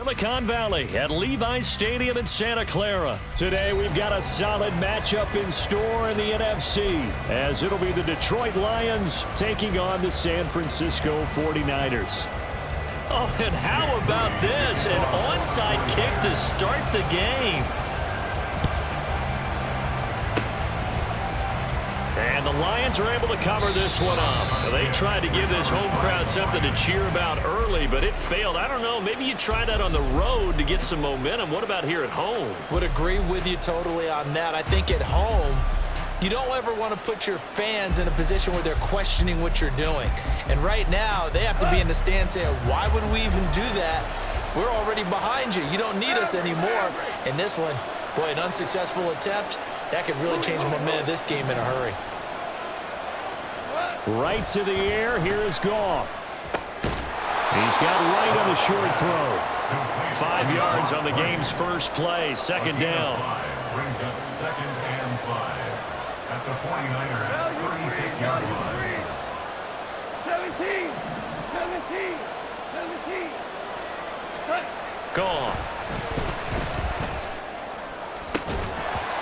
Silicon Valley at Levi's Stadium in Santa Clara. Today we've got a solid matchup in store in the NFC, as it'll be the Detroit Lions taking on the San Francisco 49ers. Oh, and how about this? An onside kick to start the game. And the Lions are able to cover this one up. They tried to give this home crowd something to cheer about early, but it failed. I don't know, maybe you try that on the road to get some momentum. What about here at home? Would agree with you totally on that. I think at home, you don't ever want to put your fans in a position where they're questioning what you're doing. And right now, they have to be in the stand saying, why would we even do that? We're already behind you. You don't need us anymore. And this one, boy, an unsuccessful attempt, that could really change the momentum of this game in a hurry. Right to the air, here is Goff. He's got right on the short throw. 5 yards on the game's first play, second down. Brings up 2nd and 5 at the 49ers 36-yard line. 17. Gone.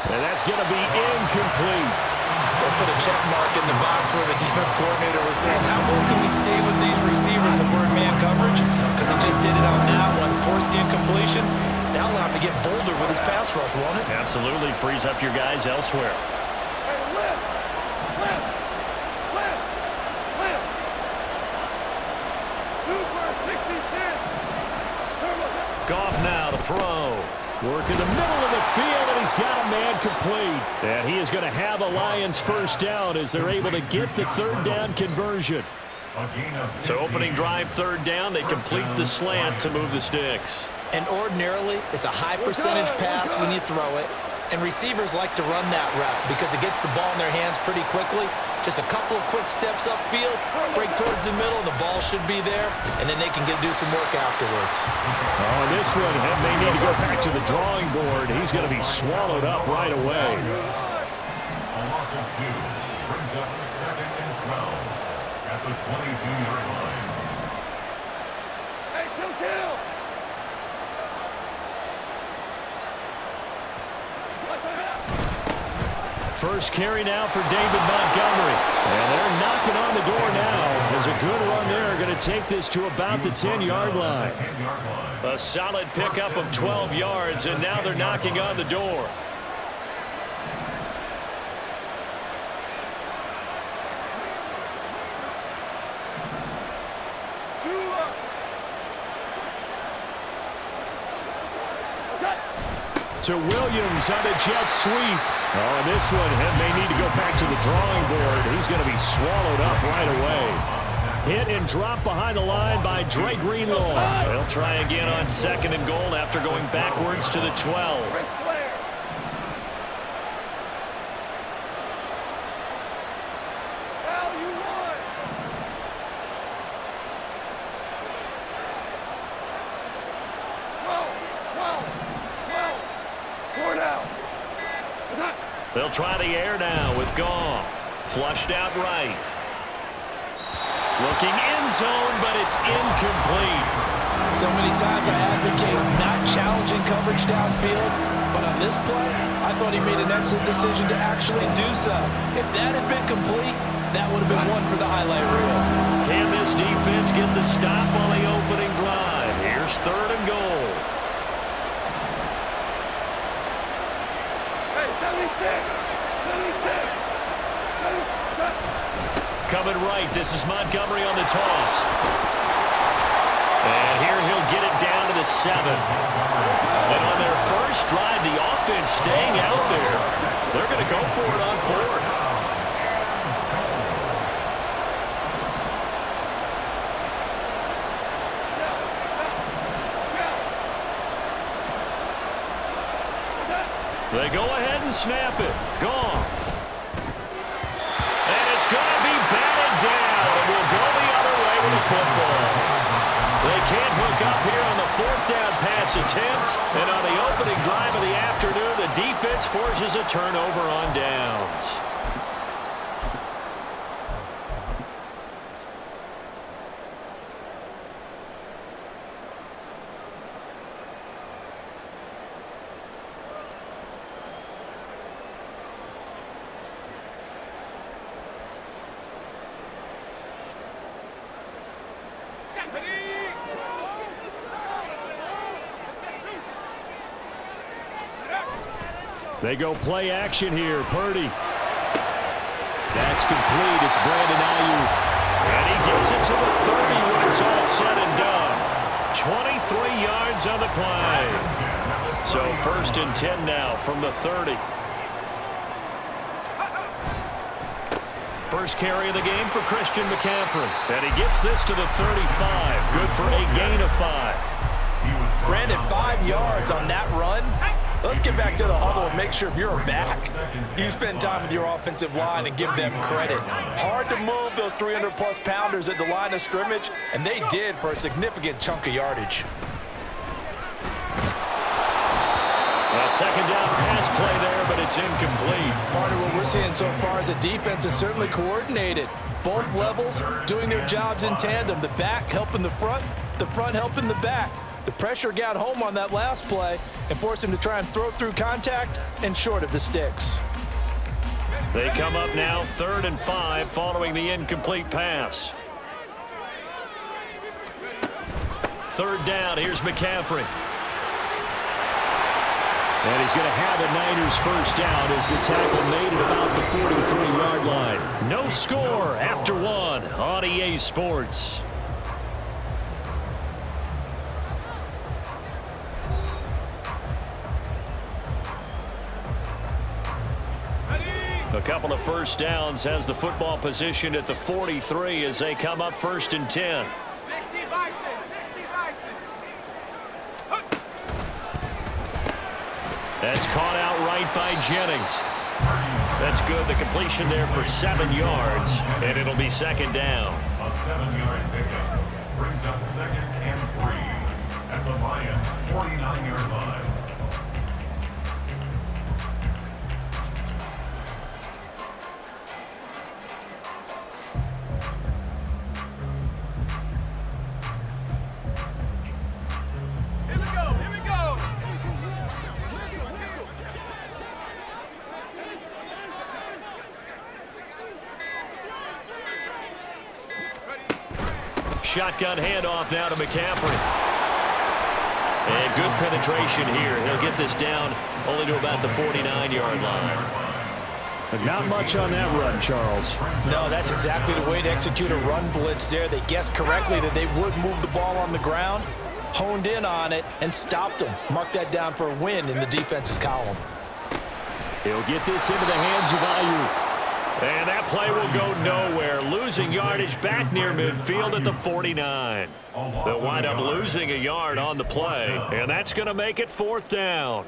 And that's going to be incomplete. They'll put a check mark in the box where the defense coordinator was saying, how well can we stay with these receivers if we're in man coverage? Because he just did it on that one, forced the incompletion. That'll allow him to get bolder with his pass rush, won't it? Absolutely frees up your guys elsewhere. Goff now to throw. Work in the middle of the field, and he's got a man complete. And he is going to have a Lions first down as they're able to get the third down conversion. So opening drive, third down, they complete the slant to move the sticks. And ordinarily, it's a high percentage pass when you throw it. And receivers like to run that route because it gets the ball in their hands pretty quickly. Just a couple of quick steps upfield, break towards the middle, the ball should be there, and then they can do some work afterwards. Oh, and this one may need to go back to the drawing board. He's going to be swallowed up right away. A loss of 2 brings up 2nd and 12 at the 22-yard line. Hey, kill. First carry now for David Montgomery. And they're knocking on the door now. As a good run there, going to take this to about the 10-yard line. A solid pickup of 12 yards, and now they're knocking on the door. To Williams on the jet sweep. Oh, and this one may need to go back to the drawing board. He's going to be swallowed up right away. Hit and drop behind the line by Dre Greenlaw. They'll try again on 2nd and goal after going backwards to the 12. They'll try the air now with Goff. Flushed out right. Looking end zone, but it's incomplete. So many times I advocate not challenging coverage downfield, but on this play, I thought he made an excellent decision to actually do so. If that had been complete, that would have been one for the highlight reel. Can this defense get the stop on the opening drive? Here's 3rd and goal. Coming right, this is Montgomery on the toss. And here he'll get it down to the 7. And on their first drive, the offense staying out there. They're going to go for it on 4th. They go ahead and snap it. Gone. And it's going to be batted down. And we'll go the other way with the football. They can't hook up here on the 4th down pass attempt. And on the opening drive of the afternoon, the defense forces a turnover on downs. They go play action here. Purdy. That's complete. It's Brandon Ayuk. And he gets it to the 30 when it's all said and done. 23 yards on the play. So 1st and 10 now from the 30. First carry of the game for Christian McCaffrey. And he gets this to the 35. Good for a gain of 5. Brandon, 5 yards on that run. Let's get back to the huddle and make sure if you're back, you spend time with your offensive line and give them credit. Hard to move those 300-plus pounders at the line of scrimmage, and they did for a significant chunk of yardage. A second down pass play there, but it's incomplete. Part of what we're seeing so far is the defense is certainly coordinated. Both levels doing their jobs in tandem. The back helping the front helping the back. The pressure got home on that last play and forced him to try and throw through contact and short of the sticks. They come up now 3rd and 5 following the incomplete pass. 3rd down, here's McCaffrey. And he's going to have a Niners first down as the tackle made at about the 43-yard line. No score after 1 on EA Sports. A couple of first downs has the football position at the 43 as they come up 1st and 10. 60 Bison, 60 Bison. That's caught out right by Jennings. That's good. The completion there for 7 yards, and it'll be 2nd down. A 7-yard pickup brings up 2nd and 3 at the Lions' 49-yard line. Shotgun handoff now to McCaffrey. And good penetration here. He'll get this down only to about the 49-yard line. But not much on that run, Charles. No, that's exactly the way to execute a run blitz there. They guessed correctly that they would move the ball on the ground, honed in on it, and stopped them. Mark that down for a win in the defense's column. He'll get this into the hands of Ayuk. And that play will go nowhere. Losing yardage back near midfield at the 49. They'll wind up losing a yard on the play, and that's going to make it 4th down.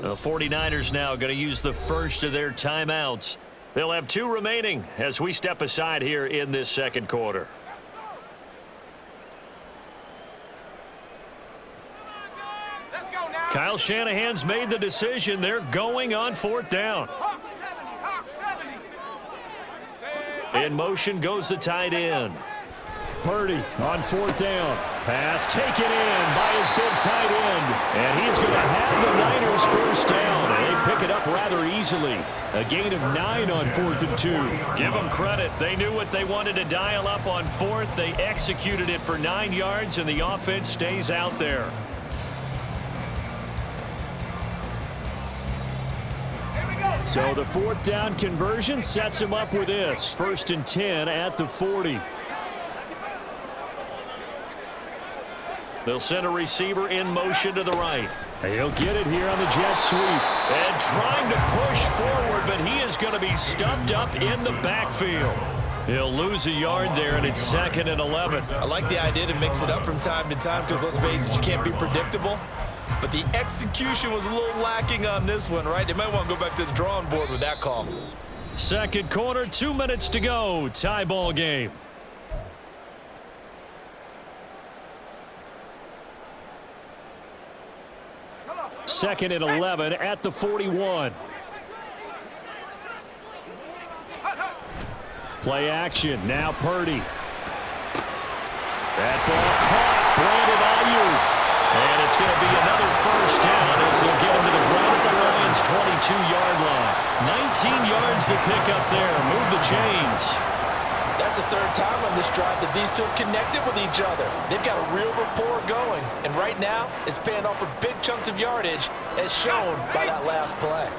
The 49ers now going to use the first of their timeouts. They'll have 2 remaining as we step aside here in this 2nd quarter. Let's go now. Kyle Shanahan's made the decision. They're going on 4th down. Hawk 70, Hawk 70. In motion goes the tight end. Purdy on 4th down. Pass taken in by his big tight end. And he is going to have the Niners first down. And they pick it up rather easily. A gain of 9 on 4th and 2. Give them credit. They knew what they wanted to dial up on 4th. They executed it for 9 yards, and the offense stays out there. So the 4th down conversion sets him up with this. 1st and 10 at the 40. They'll send a receiver in motion to the right. He'll get it here on the jet sweep. And trying to push forward, but he is going to be stuffed up in the backfield. He'll lose a yard there, and it's 2nd and 11. I like the idea to mix it up from time to time because, let's face it, you can't be predictable. But the execution was a little lacking on this one, right? They might want to go back to the drawing board with that call. 2nd quarter, 2 minutes to go. Tie ball game. Second and 11 at the 41. Play action. Now Purdy. That ball caught. Brandon Ayuk. And it's going to be another first down as they'll get him to the ground at the Lions' 22-yard line. 19 yards to pick up there. Move the chains. That's the third time on this drive that these two have connected with each other. They've got a real rapport going. And right now, it's paying off with big chunks of yardage, as shown by that last play.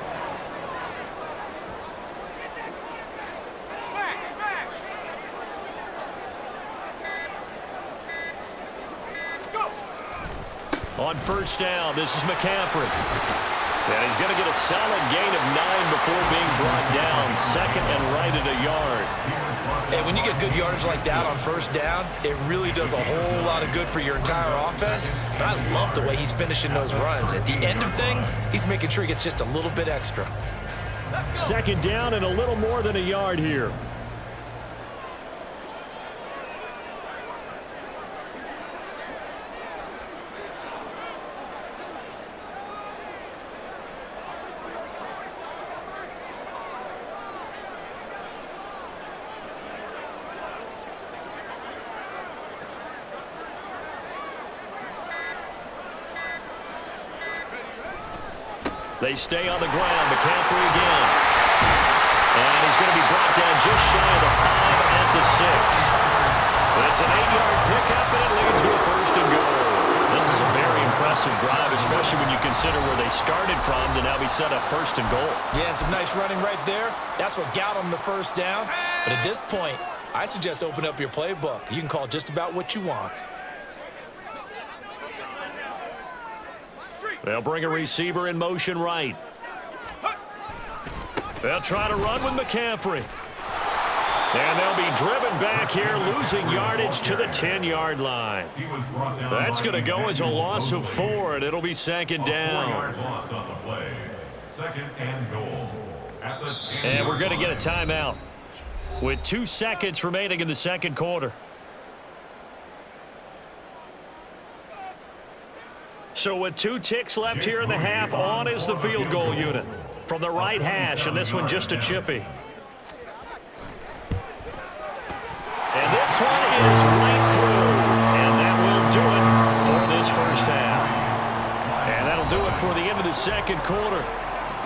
On first down, this is McCaffrey. And he's going to get a solid gain of 9 before being brought down. Second and right at a yard. And when you get good yardage like that on first down, it really does a whole lot of good for your entire offense. But I love the way he's finishing those runs. At the end of things, he's making sure he gets just a little bit extra. Second down and a little more than a yard here. They stay on the ground. McCaffrey again. And he's going to be brought down just shy of the 5 at the 6. It's an 8-yard pickup, and it leads to a first and goal. This is a very impressive drive, especially when you consider where they started from to now be set up first and goal. Yeah, and some nice running right there. That's what got them the first down. But at this point, I suggest open up your playbook. You can call just about what you want. They'll bring a receiver in motion right. They'll try to run with McCaffrey. And they'll be driven back here, losing yardage to the 10-yard line. That's going to go as a loss of 4, and it'll be second down. Second and goal. And we're going to get a timeout with 2 seconds remaining in the second quarter. So with 2 ticks left here in the half, on is the field goal unit from the right hash, and this one just a chippy. And this one is right through, and that will do it for this first half. And that'll do it for the end of the second quarter.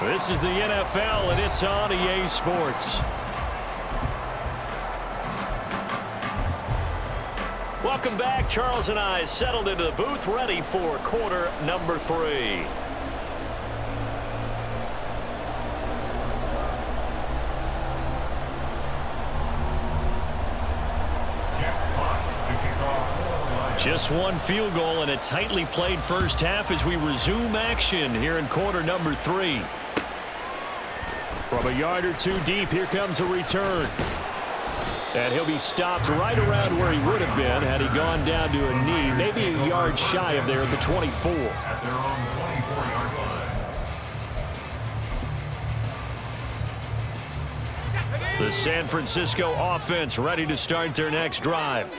This is the NFL, and it's on EA Sports. Welcome back. Charles and I settled into the booth, ready for quarter number 3. Just one field goal and a tightly played first half as we resume action here in quarter number 3. From a yard or 2 deep, here comes a return. And he'll be stopped right around where he would have been had he gone down to a knee, maybe a yard shy of there at the 24. At their own 24-yard line. The San Francisco offense ready to start their next drive.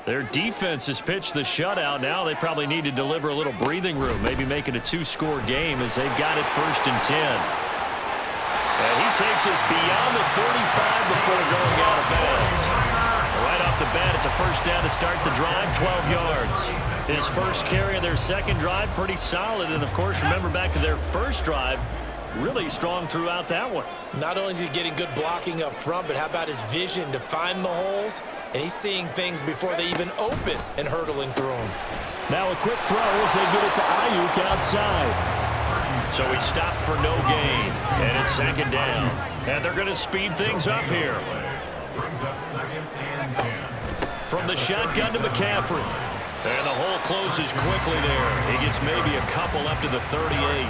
Their defense has pitched the shutout. Now they probably need to deliver a little breathing room, maybe make it a 2-score game as they've got it first and 10. And he takes us beyond the 35 before going out of bounds. Right off the bat, it's a first down to start the drive, 12 yards. His first carry of their second drive, pretty solid. And, of course, remember back to their first drive, really strong throughout that one. Not only is he getting good blocking up front, but how about his vision to find the holes? And he's seeing things before they even open and hurdling through them. Now a quick throw as they get it to Ayuk outside. So he stopped for no gain, and it's second down. And they're going to speed things up here. Brings up second and 10. From the shotgun to McCaffrey. And the hole closes quickly there. He gets maybe a couple up to the 38.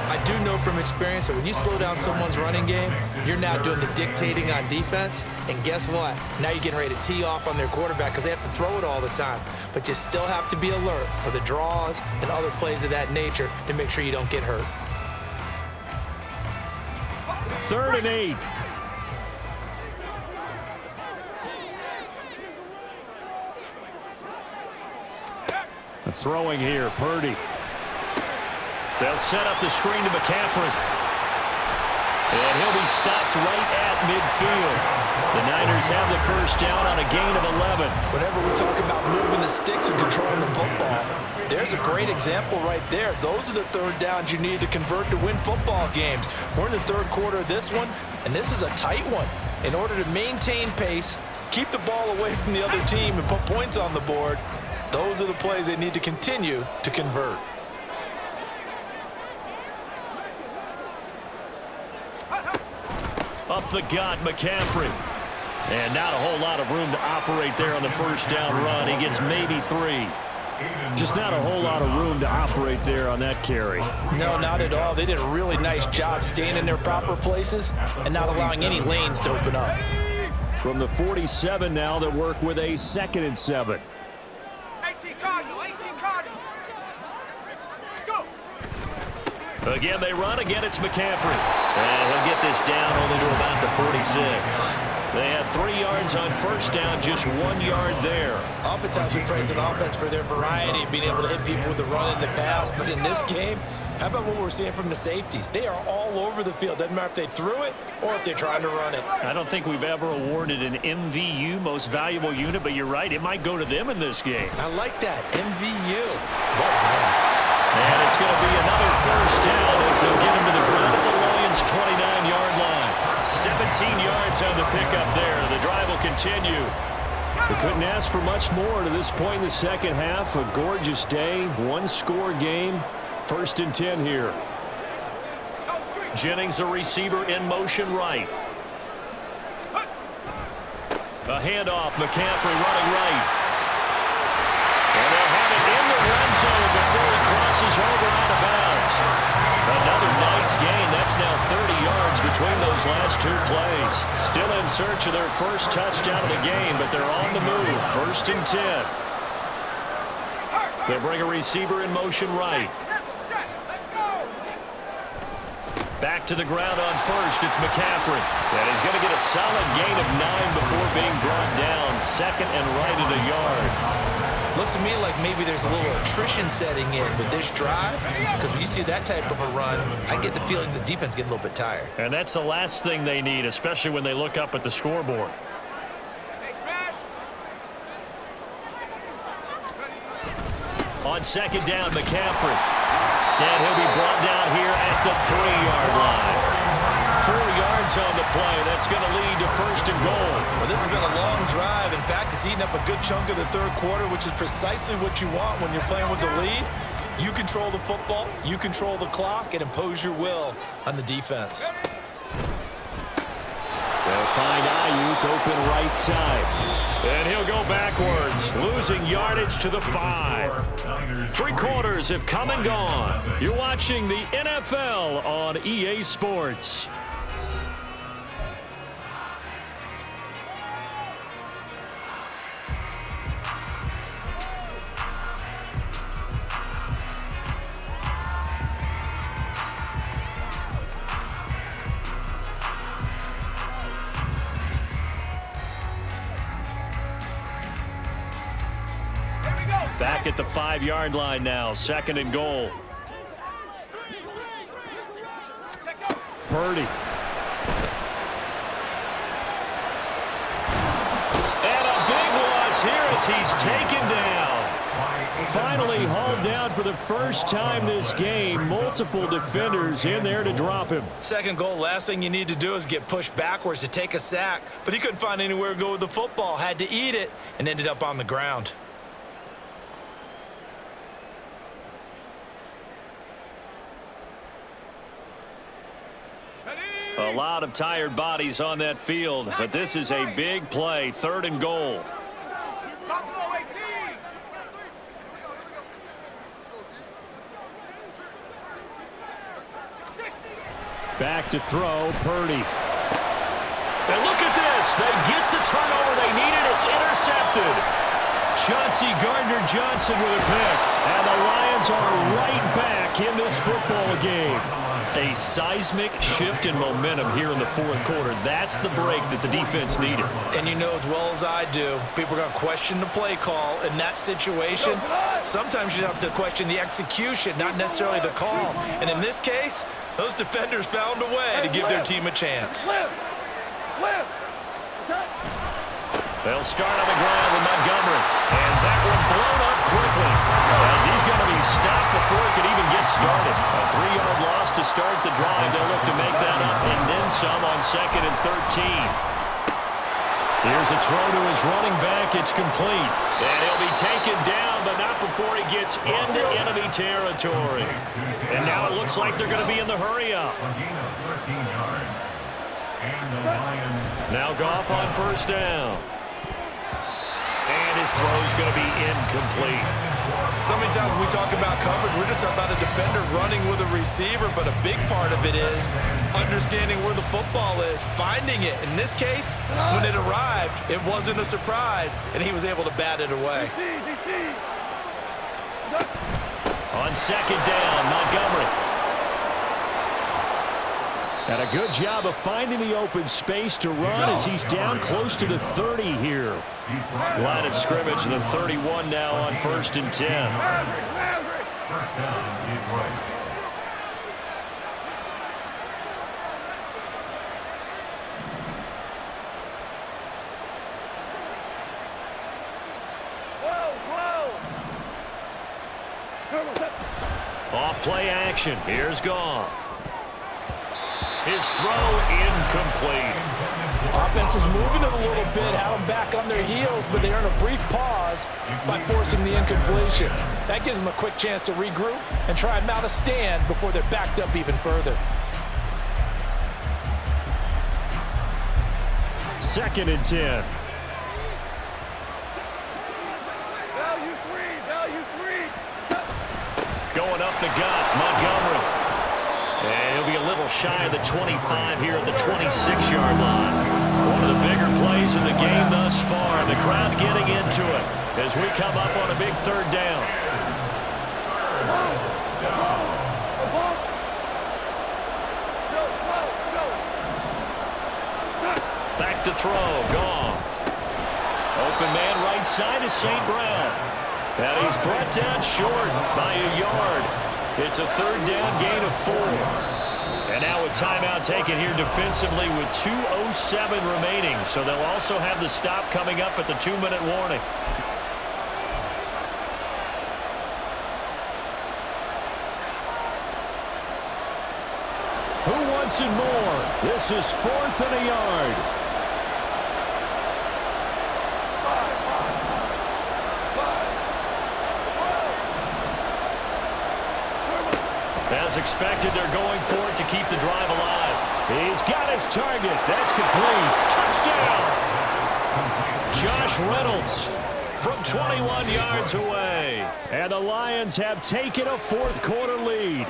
I do know from experience that when you slow down someone's running game, you're now doing the dictating on defense. And guess what? Now you're getting ready to tee off on their quarterback because they have to throw it all the time. But you still have to be alert for the draws and other plays of that nature to make sure you don't get hurt. 3rd and 8. Throwing here, Purdy. They'll set up the screen to McCaffrey. And he'll be stopped right at midfield. The Niners have the first down on a gain of 11. Whenever we talk about moving the sticks and controlling the football, there's a great example right there. Those are the third downs you need to convert to win football games. We're in the third quarter of this one, and this is a tight one. In order to maintain pace, keep the ball away from the other team, and put points on the board, those are the plays they need to continue to convert. Up the gut, McCaffrey. And not a whole lot of room to operate there on the first down run. He gets maybe 3. Just not a whole lot of room to operate there on that carry. No, not at all. They did a really nice job staying in their proper places and not allowing any lanes to open up. From the 47 now, they work with a 2nd and 7. 18 Cardinal, 18 Cardinal. Go. Again, they run. Again, it's McCaffrey. And he'll get this down only to about the 46. They had 3 yards on first down, just 1 yard there. Oftentimes we praise an offense for their variety of being able to hit people with the run and the pass. But in this game, how about what we're seeing from the safeties? They are all over the field. Doesn't matter if they threw it or if they're trying to run it. I don't think we've ever awarded an MVU, most valuable unit, but you're right. It might go to them in this game. I like that. MVU. Well done. And it's going to be another first down as they'll get him to the ground at the Lions' 29-yard line. 17 yards on the pickup there. The drive will continue. We couldn't ask for much more to this point in the second half. A gorgeous day, 1-score game. 1st and 10 here. Jennings, a receiver in motion right. A handoff, McCaffrey running right. And they'll have it in the red zone before he crosses over out of bounds. Another nice gain. That's now 30 yards between those last 2 plays. Still in search of their first touchdown of the game, but they're on the move. 1st and 10. They'll bring a receiver in motion right. Back to the ground on first. It's McCaffrey. And he's going to get a solid gain of 9 before being brought down. 2nd and right at a yard. Looks to me like maybe there's a little attrition setting in with this drive, because when you see that type of a run, I get the feeling the defense getting a little bit tired. And that's the last thing they need, especially when they look up at the scoreboard. On 2nd down, McCaffrey. And he'll be brought down here at the 3-yard line. 4 yards on the play. That's going to lead to 1st and goal. Well, this has been a long drive. In fact, it's eating up a good chunk of the third quarter, which is precisely what you want when you're playing with the lead. You control the football, you control the clock, and impose your will on the defense. They'll find Ayuk open right side. And he'll go backwards, losing yardage to the 5. 3 quarters have come and gone. You're watching the NFL on EA Sports. Back at the 5-yard line now, 2nd and goal. Purdy. And a big loss here as he's taken down. Finally hauled down for the first time this game. Multiple defenders in there to drop him. 2nd goal, last thing you need to do is get pushed backwards to take a sack. But he couldn't find anywhere to go with the football, had to eat it, and ended up on the ground. A lot of tired bodies on that field, but this is a big play, 3rd and goal. Back to throw, Purdy. And look at this. They get the turnover they needed. It's intercepted. Chauncey Gardner-Johnson with a pick. And the Lions are right back in this football game. A seismic shift in momentum here in the fourth quarter. That's the break that the defense needed. And you know as well as I do, people are going to question the play call in that situation. Sometimes you have to question the execution, not necessarily the call. And in this case, those defenders found a way to give their team a chance. They'll start on the ground with Montgomery. And that one blown up quickly as he's going to be stopped before it could even get started. A 3-yard loss to start the drive. They'll look to make that up and then some on 2nd and 13. Here's a throw to his running back. It's complete. And he'll be taken down, but not before he gets into enemy territory. And now it looks like they're going to be in the hurry-up. Now Goff on first down. And his throw's going to be incomplete. So many times when we talk about coverage, we're just about a defender running with a receiver, but a big part of it is understanding where the football is, finding it. In this case, when it arrived, it wasn't a surprise, and he was able to bat it away. On 2nd down, Montgomery. And a good job of finding the open space to run as he's down close to the 30 here. Line of scrimmage, the 31 now on 1st and 10. First down, Detroit. Off play action. Here's Goff. His throw incomplete. Offense was moving it a little bit, had them back on their heels, but they earned a brief pause by forcing the incompletion. That gives them a quick chance to regroup and try and mount a stand before they're backed up even further. 2nd and 10. Going up the gut, Montgomery. And he'll be a little shy of the 25 here at the 26-yard line. One of the bigger plays in the game thus far. The crowd getting into it as we come up on a big 3rd down. Back to throw, Goff. Open man right side is St. Brown. And he's brought down short by a yard. It's a 3rd down gain of 4. And now a timeout taken here defensively with 2:07 remaining. So they'll also have the stop coming up at the 2-minute warning. Who wants it more? This is 4th and a yard. As expected, they're going for it to keep the drive alive. He's got his target. That's complete. Touchdown! Josh Reynolds from 21 yards away. And the Lions have taken a 4th quarter lead.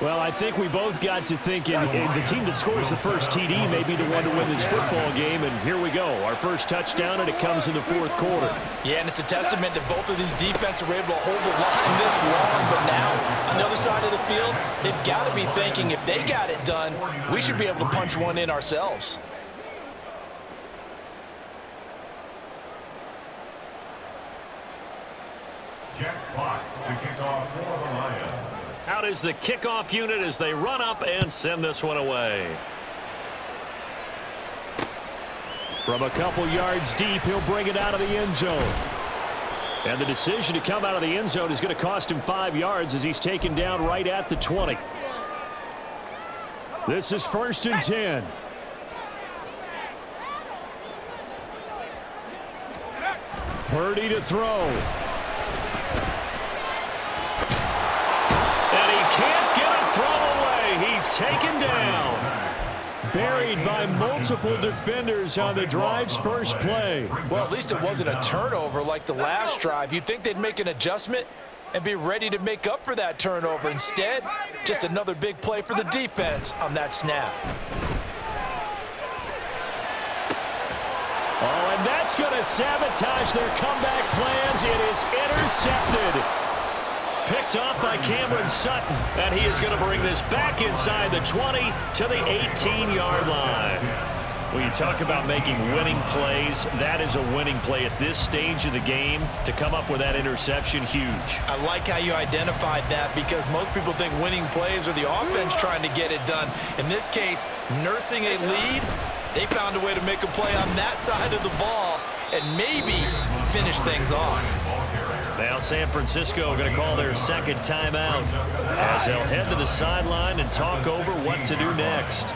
Well, I think we both got to thinking the team that scores the first TD may be the one to win this football game, and here we go. Our first touchdown, and it comes in the 4th quarter. Yeah, and it's a testament that both of these defenses were able to hold the line this long, but now, on the other side of the field, they've got to be thinking if they got it done, we should be able to punch one in ourselves. Jack Fox to kick off for the Lions. Out is the kickoff unit as they run up and send this one away. From a couple yards deep, he'll bring it out of the end zone. And the decision to come out of the end zone is going to cost him 5 yards as he's taken down right at the 20. This is 1st and 10. Purdy to throw. Can't get a throw away. He's taken down. Buried by multiple defenders on the drive's first play. Well, at least it wasn't a turnover like the last drive. You'd think they'd make an adjustment and be ready to make up for that turnover. Instead, just another big play for the defense on that snap. Oh, and that's going to sabotage their comeback plans. It is intercepted. Picked off by Cameron Sutton, and he is going to bring this back inside the 20 to the 18-yard line. When you talk about making winning plays, that is a winning play at this stage of the game. To come up with that interception, huge. I like how you identified that because most people think winning plays are the offense trying to get it done. In this case, nursing a lead, they found a way to make a play on that side of the ball and maybe finish things off. Now San Francisco going to call their second timeout as they'll head to the sideline and talk over what to do next.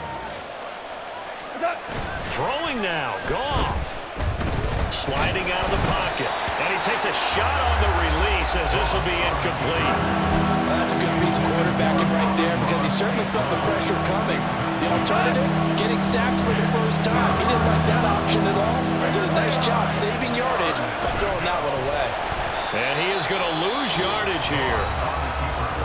Throwing now, Goff. Sliding out of the pocket. And he takes a shot on the release as this will be incomplete. That's a good piece of quarterbacking right there because he certainly felt the pressure coming. The alternative, getting sacked for the first time. He didn't like that option at all. Did a nice job saving yardage by throwing that one away. And he is going to lose yardage here.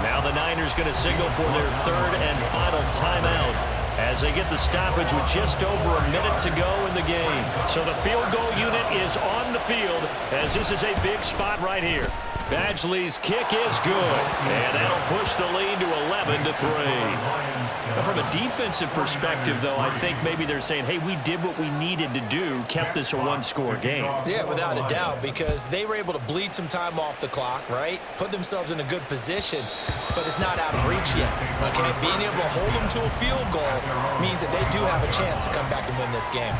Now the Niners going to signal for their third and final timeout as they get the stoppage with just over a minute to go in the game. So the field goal unit is on the field as this is a big spot right here. Badgley's kick is good, and that'll push the lead to 11-3. Now, from a defensive perspective, though, I think maybe they're saying, hey, we did what we needed to do, kept this a one-score game. Yeah, without a doubt, because they were able to bleed some time off the clock, right? Put themselves in a good position, but it's not out of reach yet, okay? Being able to hold them to a field goal means that they do have a chance to come back and win this game.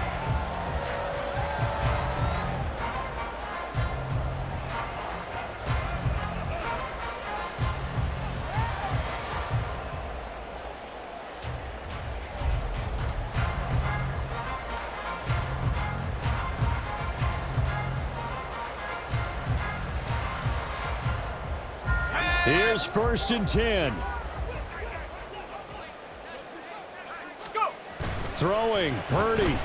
Here's 1st and 10. Go. Throwing, Purdy.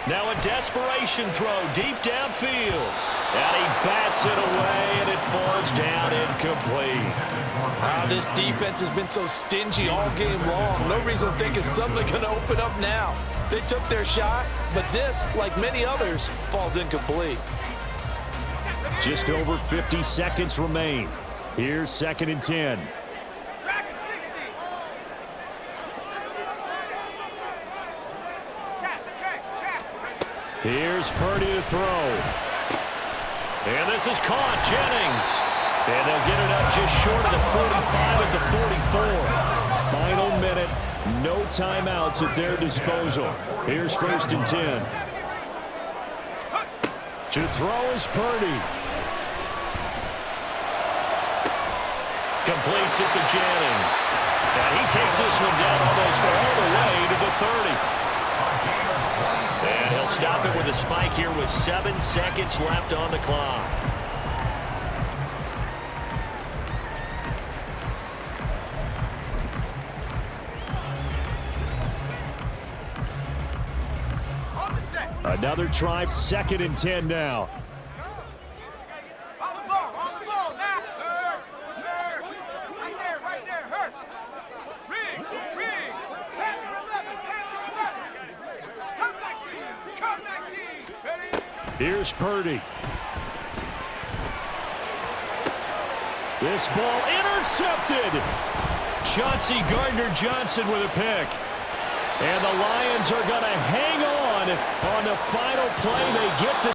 Now a desperation throw deep downfield. And he bats it away, and it falls down incomplete. This defense has been so stingy all game long. No reason to think it's suddenly going to open up now. They took their shot, but this, like many others, falls incomplete. Just over 50 seconds remain. Here's 2nd and 10. Track at 60. Check. Here's Purdy to throw. And this is caught, Jennings. And they'll get it up just short of the 45 at the 44. Final minute, no timeouts at their disposal. Here's 1st and 10. To throw is Purdy. Completes it to Jennings. And he takes this one down almost all the way to the 30. And he'll stop it with a spike here with 7 seconds left on the clock. On the set. Another try, 2nd and 10 now. On the ball now. Right there, hurt. Riggs. Come back, team. Ready? Here's Purdy. This ball intercepted. Chauncey Gardner-Johnson with a pick. And the Lions are going to hang on the final play. They get the